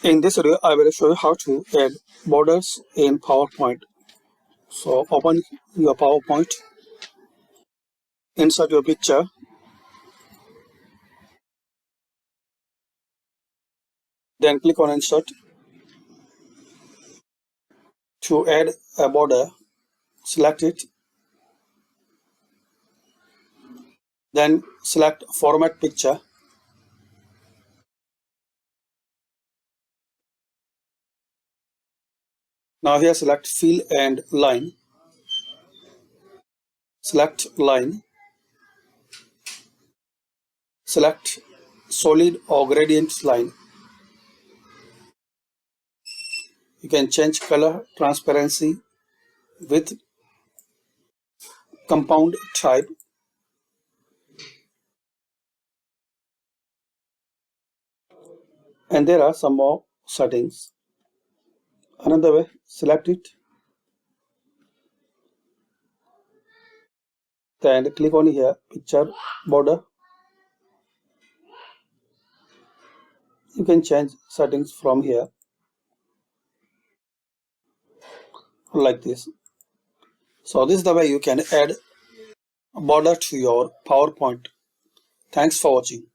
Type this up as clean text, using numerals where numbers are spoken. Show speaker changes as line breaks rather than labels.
In this video, I will show you how to add borders in PowerPoint. So open your PowerPoint, insert your picture, then click on Insert. To add a border, select it, then select Format Picture. Now here select Fill and Line. Select Line. Select Solid or Gradient Line. You can change color, transparency, width, compound type. And there are some more settings. Another way, select it, then click on here, picture border. You can change settings from here like this. So this is the way you can add a border to your PowerPoint. Thanks for watching.